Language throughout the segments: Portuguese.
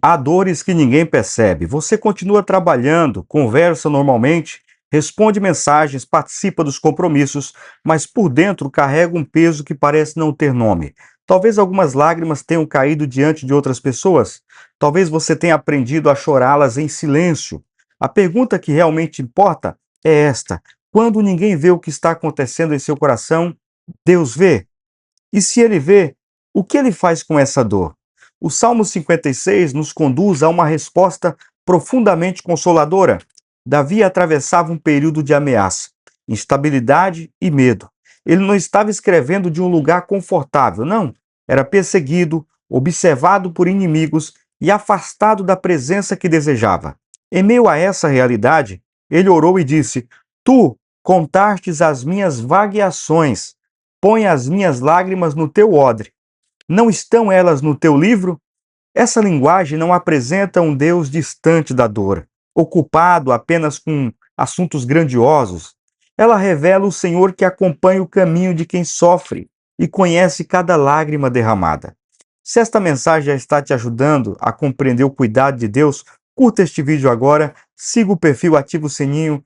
Há dores que ninguém percebe. Você continua trabalhando, conversa normalmente, responde mensagens, participa dos compromissos, mas por dentro carrega um peso que parece não ter nome. Talvez algumas lágrimas tenham caído diante de outras pessoas. Talvez você tenha aprendido a chorá-las em silêncio. A pergunta que realmente importa é esta: quando ninguém vê o que está acontecendo em seu coração, Deus vê? E se ele vê, o que ele faz com essa dor? O Salmo 56 nos conduz a uma resposta profundamente consoladora. Davi atravessava um período de ameaça, instabilidade e medo. Ele não estava escrevendo de um lugar confortável, não. Era perseguido, observado por inimigos e afastado da presença que desejava. Em meio a essa realidade, ele orou e disse: Tu contastes as minhas vagueações. Põe as minhas lágrimas no teu odre. Não estão elas no teu livro? Essa linguagem não apresenta um Deus distante da dor, ocupado apenas com assuntos grandiosos. Ela revela o Senhor que acompanha o caminho de quem sofre e conhece cada lágrima derramada. Se esta mensagem já está te ajudando a compreender o cuidado de Deus, curta este vídeo agora, siga o perfil, ativa o sininho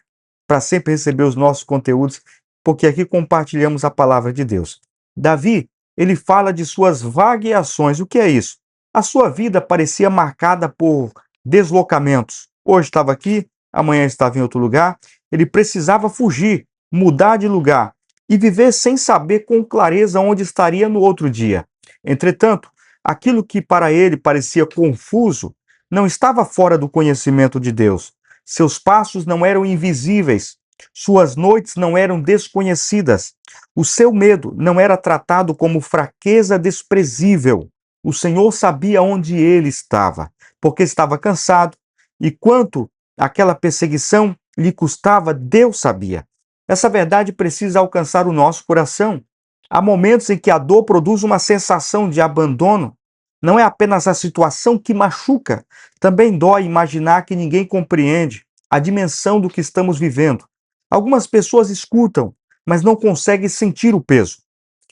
para sempre receber os nossos conteúdos, porque aqui compartilhamos a palavra de Deus. Davi, ele fala de suas vagueações. O que é isso? A sua vida parecia marcada por deslocamentos. Hoje estava aqui, amanhã estava em outro lugar. Ele precisava fugir, mudar de lugar e viver sem saber com clareza onde estaria no outro dia. Entretanto, aquilo que para ele parecia confuso não estava fora do conhecimento de Deus. Seus passos não eram invisíveis, suas noites não eram desconhecidas. O seu medo não era tratado como fraqueza desprezível. O Senhor sabia onde ele estava, porque estava cansado, e quanto aquela perseguição lhe custava, Deus sabia. Essa verdade precisa alcançar o nosso coração. Há momentos em que a dor produz uma sensação de abandono. Não é apenas a situação que machuca, também dói imaginar que ninguém compreende a dimensão do que estamos vivendo. Algumas pessoas escutam, mas não conseguem sentir o peso.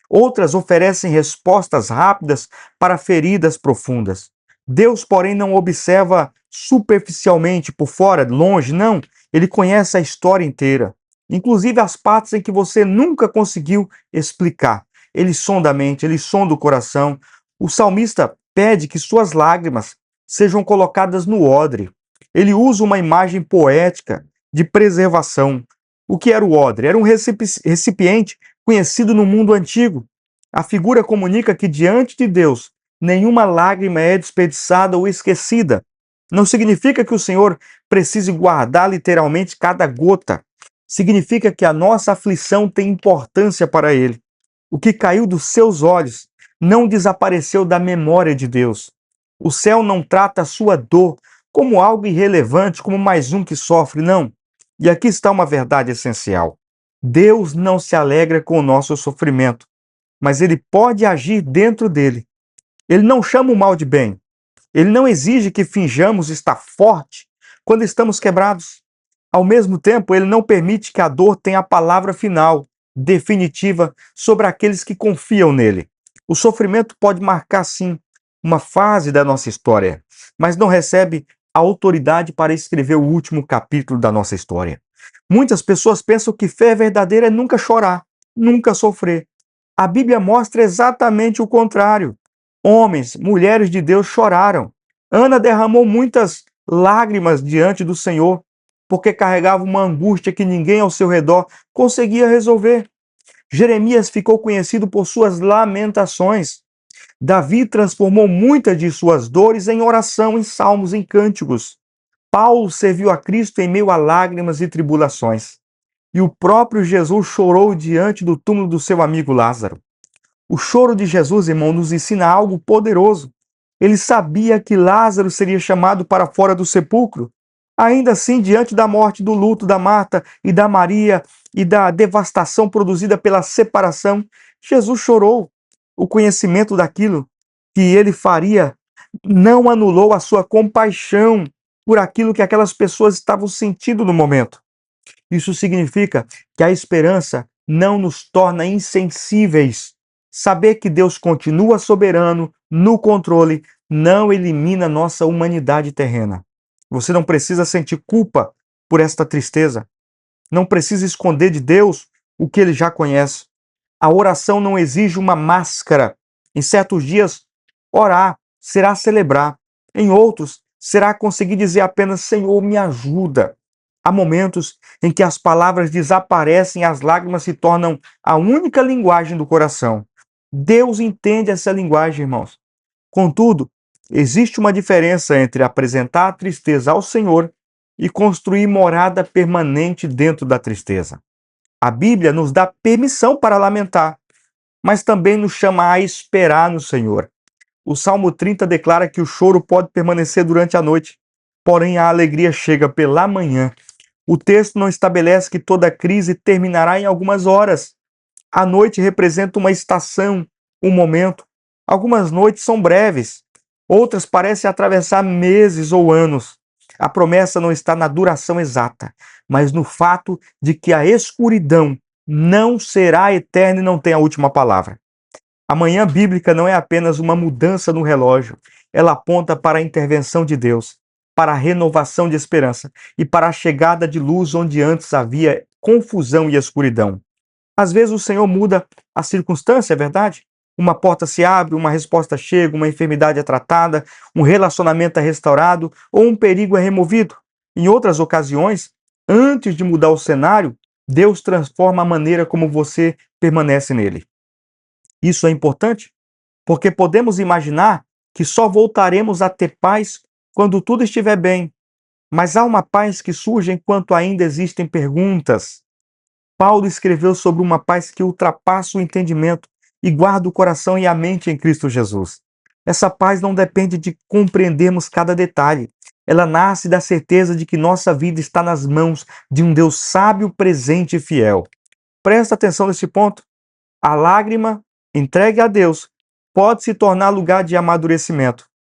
Outras oferecem respostas rápidas para feridas profundas. Deus, porém, não observa superficialmente por fora, longe, não. Ele conhece a história inteira, inclusive as partes em que você nunca conseguiu explicar. Ele sonda a mente, ele sonda o coração. O salmista pede que suas lágrimas sejam colocadas no odre. Ele usa uma imagem poética de preservação. O que era o odre? Era um recipiente conhecido no mundo antigo. A figura comunica que diante de Deus, nenhuma lágrima é desperdiçada ou esquecida. Não significa que o Senhor precise guardar literalmente cada gota. Significa que a nossa aflição tem importância para Ele. O que caiu dos seus olhos não desapareceu da memória de Deus. O céu não trata a sua dor como algo irrelevante, como mais um que sofre, não. E aqui está uma verdade essencial. Deus não se alegra com o nosso sofrimento, mas Ele pode agir dentro dele. Ele não chama o mal de bem. Ele não exige que finjamos estar forte quando estamos quebrados. Ao mesmo tempo, Ele não permite que a dor tenha a palavra final, definitiva, sobre aqueles que confiam nele. O sofrimento pode marcar, sim, uma fase da nossa história, mas não recebe a autoridade para escrever o último capítulo da nossa história. Muitas pessoas pensam que fé verdadeira é nunca chorar, nunca sofrer. A Bíblia mostra exatamente o contrário. Homens, mulheres de Deus choraram. Ana derramou muitas lágrimas diante do Senhor, porque carregava uma angústia que ninguém ao seu redor conseguia resolver. Jeremias ficou conhecido por suas lamentações. Davi transformou muitas de suas dores em oração, em salmos, em cânticos. Paulo serviu a Cristo em meio a lágrimas e tribulações. E o próprio Jesus chorou diante do túmulo do seu amigo Lázaro. O choro de Jesus, irmão, nos ensina algo poderoso. Ele sabia que Lázaro seria chamado para fora do sepulcro. Ainda assim, diante da morte, do luto da Marta e da Maria e da devastação produzida pela separação, Jesus chorou. O conhecimento daquilo que ele faria não anulou a sua compaixão por aquilo que aquelas pessoas estavam sentindo no momento. Isso significa que a esperança não nos torna insensíveis Saber que Deus continua soberano, no controle, não elimina nossa humanidade terrena. Você não precisa sentir culpa por esta tristeza. Não precisa esconder de Deus o que ele já conhece. A oração não exige uma máscara. Em certos dias, orar será celebrar. Em outros, será conseguir dizer apenas: Senhor, me ajuda. Há momentos em que as palavras desaparecem e as lágrimas se tornam a única linguagem do coração. Deus entende essa linguagem, irmãos. Contudo, existe uma diferença entre apresentar a tristeza ao Senhor e construir morada permanente dentro da tristeza. A Bíblia nos dá permissão para lamentar, mas também nos chama a esperar no Senhor. O Salmo 30 declara que o choro pode permanecer durante a noite, porém a alegria chega pela manhã. O texto não estabelece que toda crise terminará em algumas horas. A noite representa uma estação, um momento. Algumas noites são breves, outras parecem atravessar meses ou anos. A promessa não está na duração exata, mas no fato de que a escuridão não será eterna e não tem a última palavra. A manhã bíblica não é apenas uma mudança no relógio, ela aponta para a intervenção de Deus, para a renovação de esperança e para a chegada de luz onde antes havia confusão e escuridão. Às vezes o Senhor muda a circunstância, é verdade? Uma porta se abre, uma resposta chega, uma enfermidade é tratada, um relacionamento é restaurado ou um perigo é removido. Em outras ocasiões, antes de mudar o cenário, Deus transforma a maneira como você permanece nele. Isso é importante porque podemos imaginar que só voltaremos a ter paz quando tudo estiver bem, mas há uma paz que surge enquanto ainda existem perguntas. Paulo escreveu sobre uma paz que ultrapassa o entendimento e guarda o coração e a mente em Cristo Jesus. Essa paz não depende de compreendermos cada detalhe. Ela nasce da certeza de que nossa vida está nas mãos de um Deus sábio, presente e fiel. Presta atenção nesse ponto. A lágrima entregue a Deus pode se tornar lugar de amadurecimento.